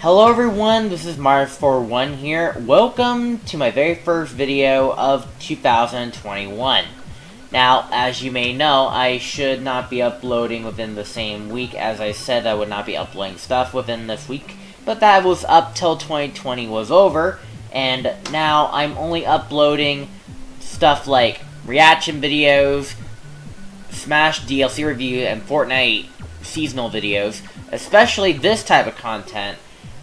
Hello everyone, this is NB4-005-WQF here. Welcome to my very first video of 2021. Now, as you may know, I should not be uploading within the same week. As I said, I would not be uploading stuff within this week, but that was up till 2020 was over, and now I'm only uploading stuff like reaction videos, Smash DLC review, and Fortnite seasonal videos, especially this type of content,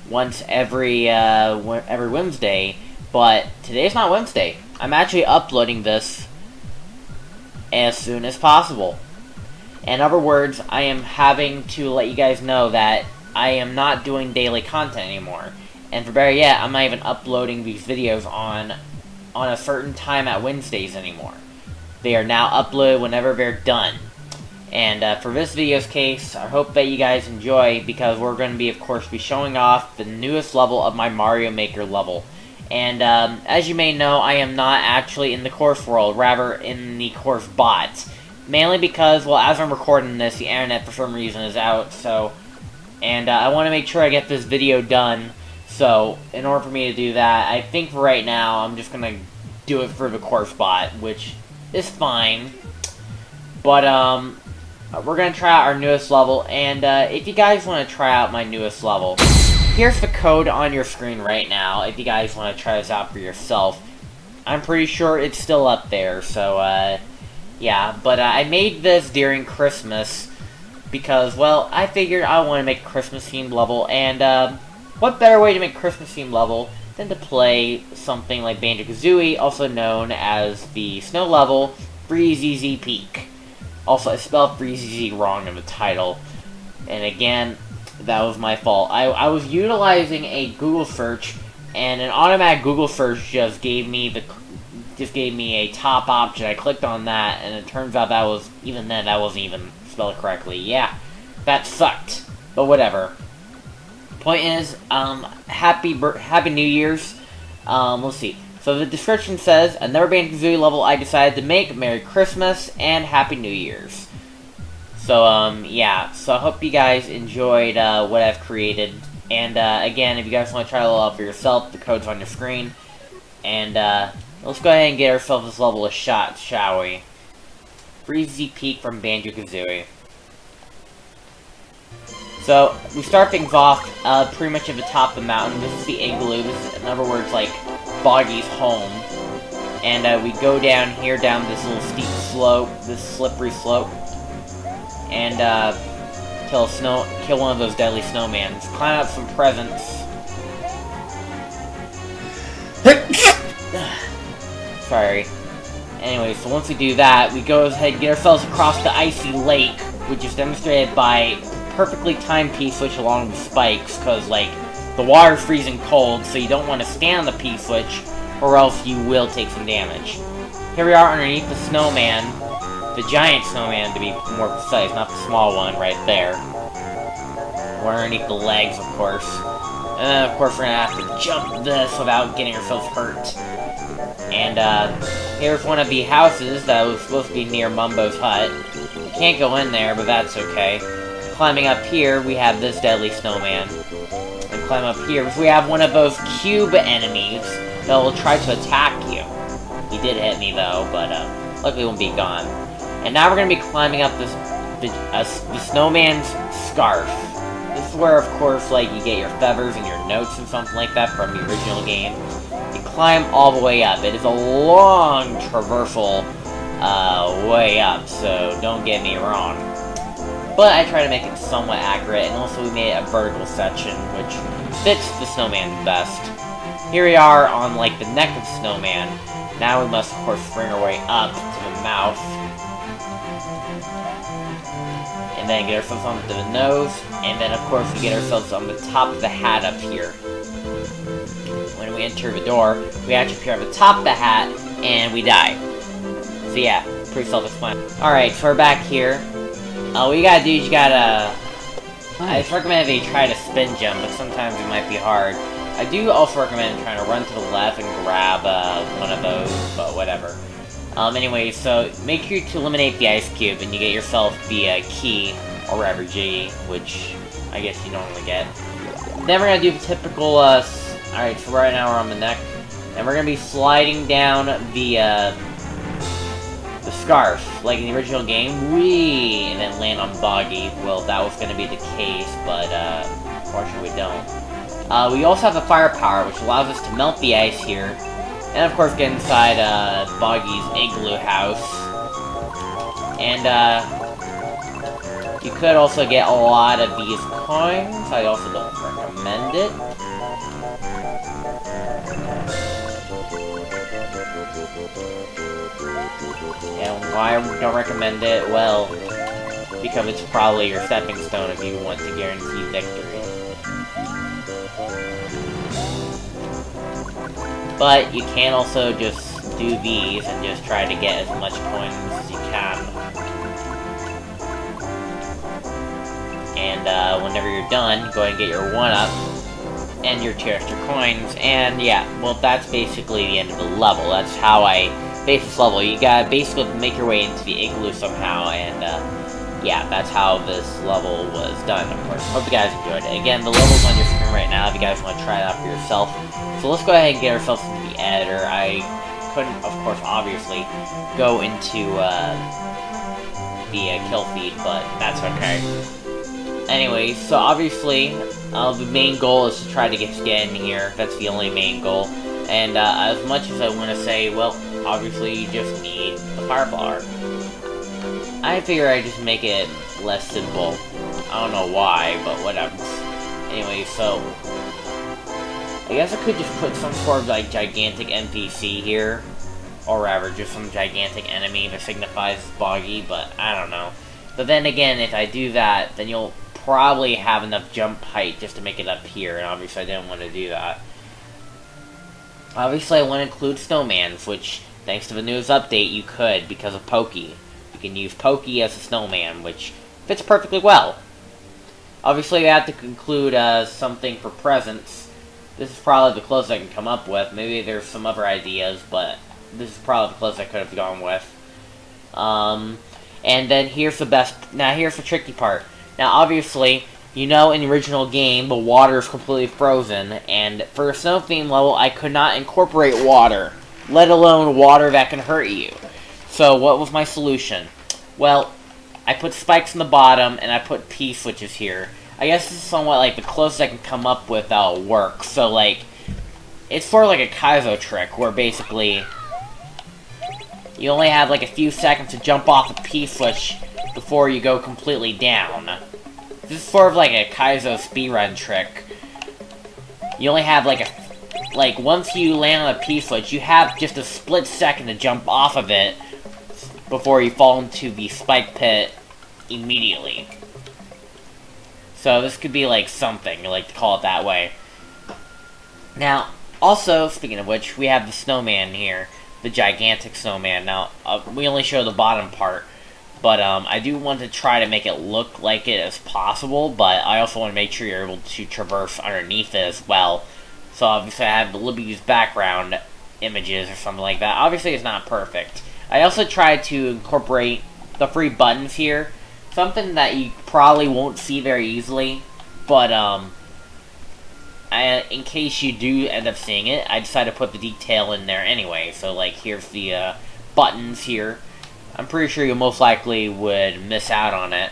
once every Wednesday. But today's not Wednesday. I'm actually uploading this as soon as possible. In other words, I am having to let you guys know that I am not doing daily content anymore. And for better yet, I'm not even uploading these videos on a certain time at Wednesdays anymore. They are now uploaded whenever they're done. And for this video's case, I hope that you guys enjoy, because we're going to be, of course, showing off the newest level of my Mario Maker level. And as you may know, I am not actually in the course world, rather in the course bot. Mainly because, well, as I'm recording this, the internet for some reason is out, so... And I want to make sure I get this video done, so in order for me to do that, I think for right now, I'm just going to do it for the course bot, which is fine. But, we're going to try out our newest level, and if you guys want to try out my newest level, here's the code on your screen right now, if you guys want to try this out for yourself. I'm pretty sure it's still up there, so, yeah. But I made this during Christmas, because, well, I figured I want to make a Christmas-themed level, and, what better way to make a Christmas-themed level than to play something like Banjo-Kazooie, also known as the snow level, Freezy Peak. Also, I spelled Freezy wrong in the title, and again, that was my fault. I was utilizing a Google search, and an automatic Google search just gave me a top option. I clicked on that, and it turns out that was, even then, that wasn't even spelled correctly. Yeah, that sucked, but whatever. Point is, Happy New Year's. Let's see. So the description says, another Banjo-Kazooie level I decided to make, Merry Christmas, and Happy New Year's. So, yeah, so I hope you guys enjoyed, what I've created. And, again, if you guys want to try a little out for yourself, the code's on your screen. And, let's go ahead and get ourselves this level a shot, shall we? Freezy Peak from Banjo-Kazooie. So, we start things off, pretty much at the top of the mountain. This is the igloo. This is, in other words, like, Boggy's home. And, we go down here, down this little steep slope, this slippery slope. And, kill one of those deadly snowmen. Climb up some presents. Sorry. Anyway, so once we do that, we go ahead and get ourselves across the icy lake, which is demonstrated by perfectly timed P-switch along with spikes, because, like, the water's freezing cold, so you don't want to stand on the P-switch, or else you will take some damage. Here we are underneath the snowman, the giant snowman to be more precise, not the small one right there. We're underneath the legs, of course. And then, of course, we're gonna have to jump this without getting ourselves hurt. And, here's one of the houses that was supposed to be near Mumbo's hut. You can't go in there, but that's okay. Climbing up here, we have this deadly snowman. And climb up here, because we have one of those cube enemies that will try to attack you. He did hit me, though, but, luckily won't be gone. And now we're gonna be climbing up the snowman's scarf. This is where, of course, like, you get your feathers and your notes and something like that from the original game. You climb all the way up. It is a long traversal, way up, so don't get me wrong. But I try to make it somewhat accurate, and also we made a vertical section, which fits the snowman best. Here we are on, like, the neck of the snowman. Now we must, of course, spring our way up to the mouth. And then get ourselves onto the nose, and then, of course, we get ourselves on the top of the hat up here. When we enter the door, we actually appear on the top of the hat, and we die. So yeah, pretty self-explanatory. Alright, so we're back here. What you gotta do is you gotta... I just recommend that you try to spin jump, but sometimes it might be hard. I do also recommend trying to run to the left and grab one of those, but whatever. Anyway, so make sure to eliminate the ice cube, and you get yourself the key, or whatever, G, which I guess you normally get. Then we're gonna do the typical, alright, so right now we're on the neck. And we're gonna be sliding down the scarf, like in the original game, whee, and then land on Boggy. Well, that was gonna be the case, but, unfortunately we don't. We also have the firepower, which allows us to melt the ice here. And of course get inside, Boggy's igloo house. And, you could also get a lot of these coins. I also don't recommend it. And why I don't recommend it? Well, because it's probably your stepping stone if you want to guarantee victory. But you can also just do these and just try to get as much coins as you can. And whenever you're done, go ahead and get your 1-up and your 2 extra coins. And yeah, well, that's basically the end of the level. That's how I base this level. You gotta basically make your way into the igloo somehow, and yeah, that's how this level was done, of course. Hope you guys enjoyed it. Again, the level's on your screen right now if you guys want to try it out for yourself. So let's go ahead and get ourselves into the editor. I couldn't, of course, obviously, go into the kill feed, but that's okay. Anyway, so obviously, the main goal is to try to get in here. That's the only main goal. And as much as I want to say, well, obviously you just need the firepower. I figure I just make it less simple. I don't know why, but whatever. Anyway, so I guess I could just put some sort of like gigantic NPC here, or rather, just some gigantic enemy that signifies Boggy. But I don't know. But then again, if I do that, then you'll probably have enough jump height just to make it up here, and obviously I didn't want to do that. Obviously, I want to include snowmans, which, thanks to the newest update, you could because of Pokey. You can use Pokey as a snowman, which fits perfectly well. Obviously, I have to include something for presents. This is probably the closest I can come up with. Maybe there's some other ideas, but this is probably the closest I could have gone with. And then here's the best. Now, here's the tricky part. Now, obviously, you know, in the original game, the water is completely frozen, and for a snow theme level, I could not incorporate water, let alone water that can hurt you. So, what was my solution? Well, I put spikes in the bottom, and I put P-switches here. I guess this is somewhat like the closest I can come up with that'll work. So, like, it's sort of like a Kaizo trick, where basically, you only have like a few seconds to jump off a P-switch before you go completely down. This is sort of like a Kaizo speedrun trick. You only have like once you land on a P-switch, you have just a split second to jump off of it before you fall into the spike pit immediately. So this could be like something, I like to call it that way. Now, also, speaking of which, we have the snowman here, the gigantic snowman. Now, we only show the bottom part. But, I do want to try to make it look like it as possible, but I also want to make sure you're able to traverse underneath it as well. So, obviously, I have the Libby's background images or something like that. Obviously, it's not perfect. I also tried to incorporate the free buttons here. Something that you probably won't see very easily, but, in case you do end up seeing it, I decided to put the detail in there anyway. So, like, here's the, buttons here. I'm pretty sure you most likely would miss out on it.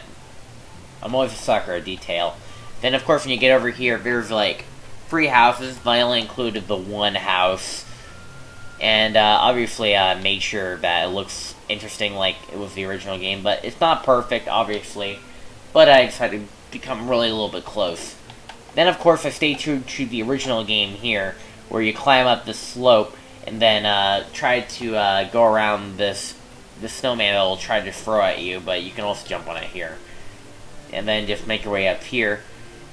I'm always a sucker of detail. Then, of course, when you get over here, there's, like, free houses. I only included the one house. And, obviously, made sure that it looks interesting like it was the original game. But it's not perfect, obviously. But I decided to come really a little bit close. Then, of course, I stayed true to the original game here, where you climb up this slope and then, try to, go around this snowman that will try to throw at you, but you can also jump on it here. And then just make your way up here.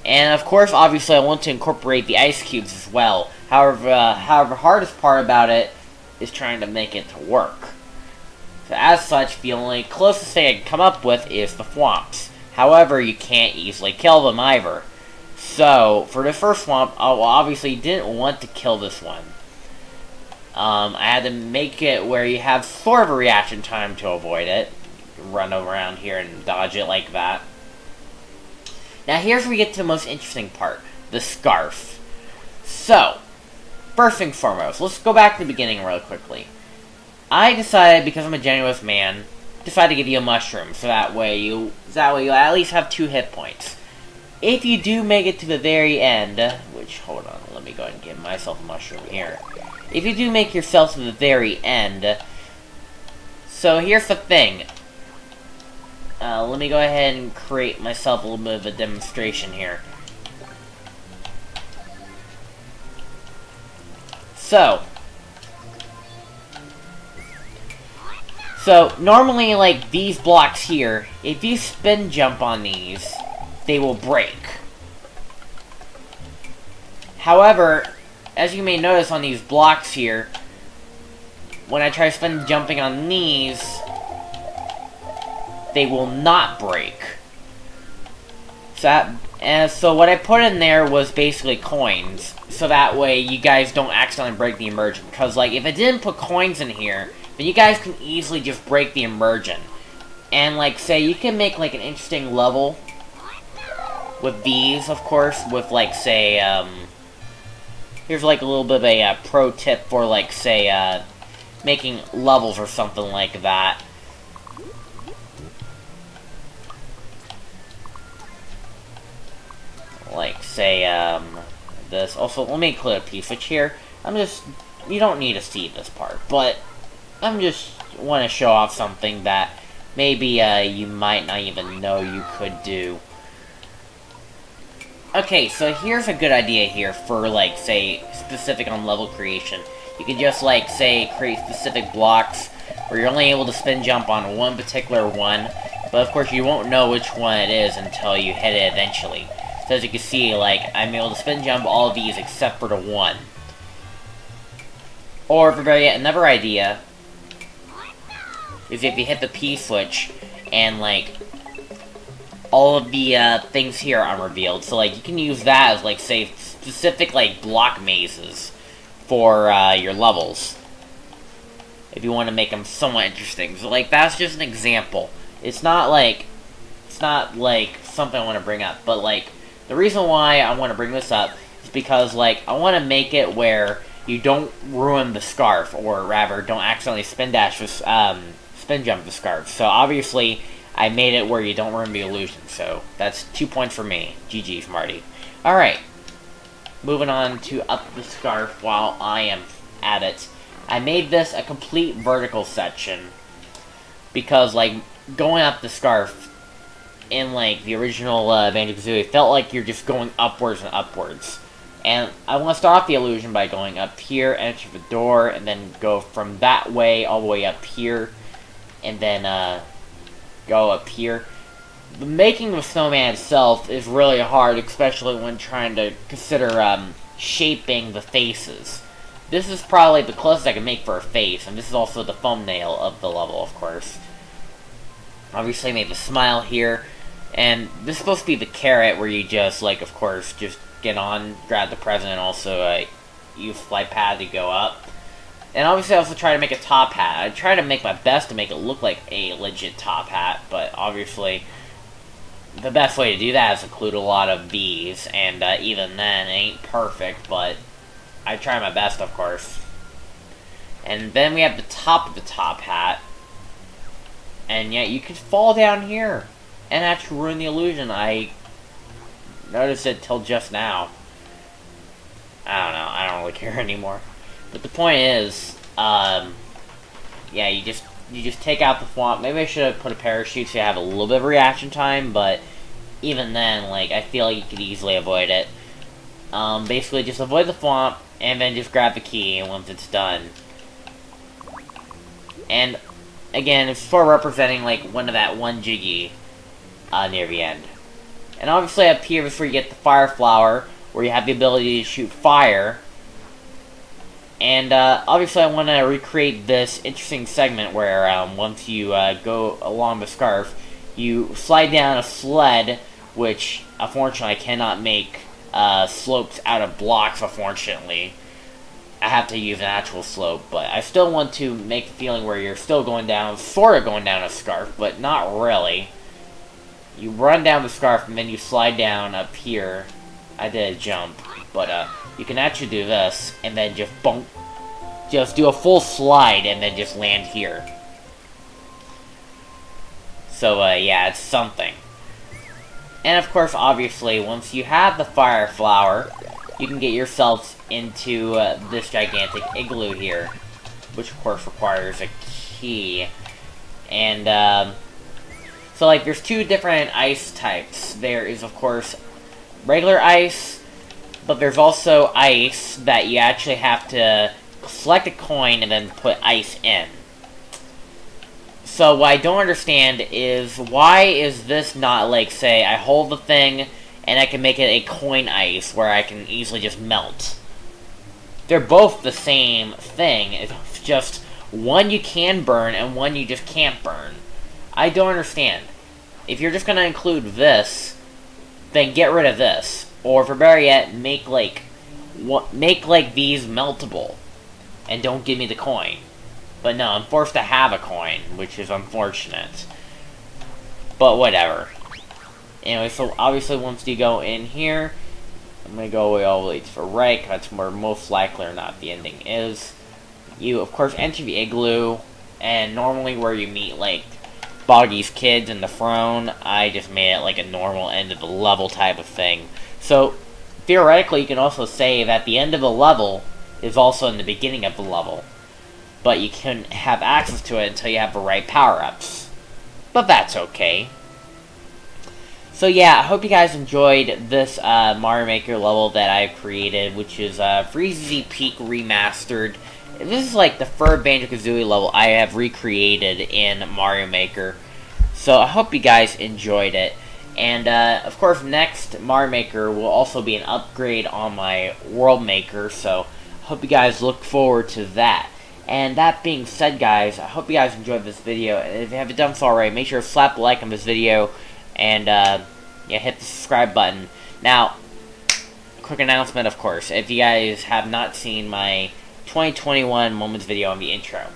And of course, obviously, I want to incorporate the ice cubes as well. However, the hardest part about it is trying to make it to work. So as such, the only closest thing I can come up with is the thwomps. However, you can't easily kill them either. So, for the first thwomp, I obviously didn't want to kill this one. I had to make it where you have sort of a reaction time to avoid it. Run around here and dodge it like that. Now here's where we get to the most interesting part. the scarf. So, first things foremost, let's go back to the beginning real quickly. I decided, because I'm a generous man, to give you a mushroom, so that way you at least have 2 hit points. If you do make it to the very end, which, hold on, let me go ahead and give myself a mushroom here. If you do make yourself to the very end, so here's the thing. Let me go ahead and create myself a little bit of a demonstration here. So normally, like, these blocks here, if you spin jump on these, they will break. However, as you may notice on these blocks here, when I try spin jumping on these, they will not break. So what I put in there was basically coins, so that way you guys don't accidentally break the immersion. Because, like, if I didn't put coins in here, then you guys can easily just break the immersion. And, like, say, you can make, like, an interesting level with these, of course, with, like, say, here's, like, a little bit of a pro tip for, like, say, making levels or something like that. Like, say, this. Also, let me include a P-switch here. You don't need to see this part, but I'm just want to show off something that maybe, you might not even know you could do. Okay, so here's a good idea here for, like, say, specific on level creation. You can just, like, say, create specific blocks where you're only able to spin jump on one particular one, but of course you won't know which one it is until you hit it eventually. So as you can see, like, I'm able to spin jump all of these except for the one. Or, for another idea, is if you hit the P switch, and, like, all of the, things here are revealed. So, like, you can use that as, like, say, specific, like, block mazes for, your levels. If you want to make them somewhat interesting. So, like, that's just an example. It's not, like, something I want to bring up, but, like, the reason why I want to bring this up is because, like, I want to make it where you don't ruin the scarf, or rather, don't accidentally spin jump the scarf. So, obviously, I made it where you don't ruin the illusion, so that's 2 points for me. GG's, Marty. Alright, moving on to up the scarf while I am at it. I made this a complete vertical section, because, like, going up the scarf in, like, the original Banjo-Kazooie, it felt like you're just going upwards and upwards. And I want to start off the illusion by going up here, enter the door, and then go from that way all the way up here, and then go up here. The making of a snowman itself is really hard, especially when trying to consider shaping the faces. This is probably the closest I can make for a face, and this is also the thumbnail of the level, of course. Obviously I made the smile here, and this is supposed to be the carrot where you just, like, of course, just get on, grab the present, and also use flight pad to go up. And obviously I also try to make a top hat. I try to make my best to make it look like a legit top hat, but obviously the best way to do that is include a lot of these, and even then, it ain't perfect, but I try my best, of course. And then we have the top of the top hat, and yet you could fall down here and actually ruin the illusion. I noticed it till just now. I don't know, I don't really care anymore. But the point is, yeah, you just take out the swamp. Maybe I should have put a parachute so you have a little bit of reaction time, but even then, like, I feel like you could easily avoid it. Basically, just avoid the swamp, and then just grab the key once it's done. And, again, it's for representing, like, one Jiggy near the end. And obviously up here is where you get the fire flower, where you have the ability to shoot fire. And obviously I want to recreate this interesting segment where once you go along the scarf, you slide down a sled, which unfortunately I cannot make slopes out of blocks, unfortunately. I have to use an actual slope, but I still want to make a feeling where you're still going down, sort of going down a scarf, but not really. You run down the scarf, and then you slide down up here, I did a jump, but you can actually do this, and then just bonk, just do a full slide, and then just land here. So, yeah, it's something. And of course, obviously, once you have the fire flower, you can get yourself into this gigantic igloo here, which of course requires a key. And, so, like, there's two different ice types. There is, of course, regular ice, but there's also ice that you actually have to select a coin and then put ice in. So, what I don't understand is, why is this not, like, say, I hold the thing, and I can make it a coin ice, where I can easily just melt. They're both the same thing, it's just, one you can burn, and one you just can't burn. I don't understand. If you're just gonna include this, then get rid of this. Or, for better yet, make like these meltable. And don't give me the coin. But no, I'm forced to have a coin, which is unfortunate. But whatever. Anyway, so obviously once you go in here, I'm gonna go away all the way to the right, that's where most likely or not the ending is. You, of course, enter the igloo, and normally where you meet, like, Boggy's kids in the throne, I just made it like a normal end of the level type of thing. So, theoretically, you can also say that the end of the level is also in the beginning of the level. But you couldn't have access to it until you have the right power-ups. But that's okay. So yeah, I hope you guys enjoyed this Mario Maker level that I created, which is Freezy Peak Remastered. This is like the third Banjo-Kazooie level I have recreated in Mario Maker. So I hope you guys enjoyed it. And of course, next Mario Maker will also be an upgrade on my World Maker, so I hope you guys look forward to that. And that being said, guys, I hope you guys enjoyed this video. And if you haven't done so already, make sure to slap a like on this video and yeah, hit the subscribe button. Now, quick announcement, of course, if you guys have not seen my 2021 Moments video on the intro,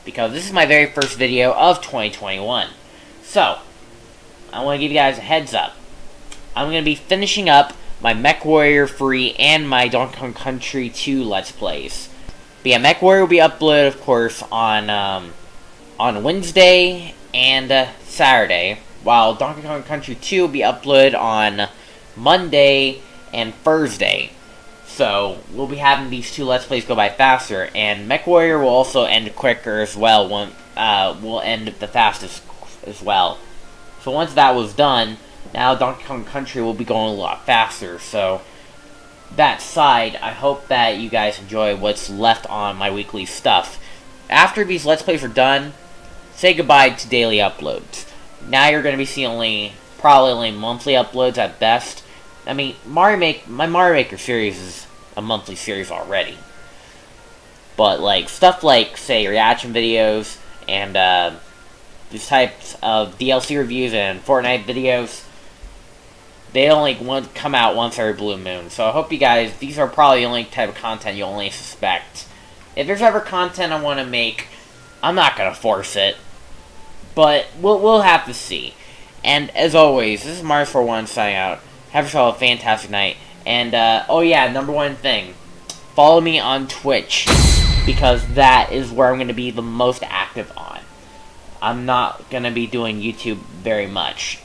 because this is my very first video of 2021. So, I want to give you guys a heads up. I'm going to be finishing up my MechWarrior 3 and my Donkey Kong Country 2 Let's Plays. But yeah, MechWarrior will be uploaded, of course, on Wednesday and Saturday, while Donkey Kong Country 2 will be uploaded on Monday and Thursday. So, we'll be having these two Let's Plays go by faster, and MechWarrior will also end quicker as well, will end the fastest as well. So once that was done, now Donkey Kong Country will be going a lot faster, so that side, I hope that you guys enjoy what's left on my weekly stuff. After these Let's Plays are done, say goodbye to daily uploads. Now you're going to be seeing probably only monthly uploads at best. I mean, my Mario Maker series is a monthly series already. But, like, stuff like, say, reaction videos, and, these types of DLC reviews and Fortnite videos, they only come out once every blue moon. So I hope you guys, these are probably the only type of content you'll only suspect. If there's ever content I want to make, I'm not going to force it. But we'll have to see. And as always, this is Mardiman signing out. Have yourself a fantastic night. And, oh yeah, number one thing. Follow me on Twitch, because that is where I'm going to be the most active on. I'm not going to be doing YouTube very much.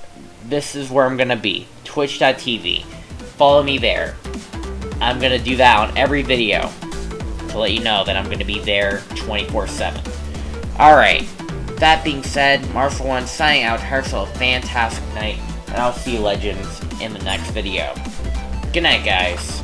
This is where I'm going to be. Twitch.tv. Follow me there. I'm going to do that on every video to let you know that I'm going to be there 24/7. Alright. That being said, Mardiman signing out. Have yourself a fantastic night. And I'll see you, legends, in the next video. Good night, guys.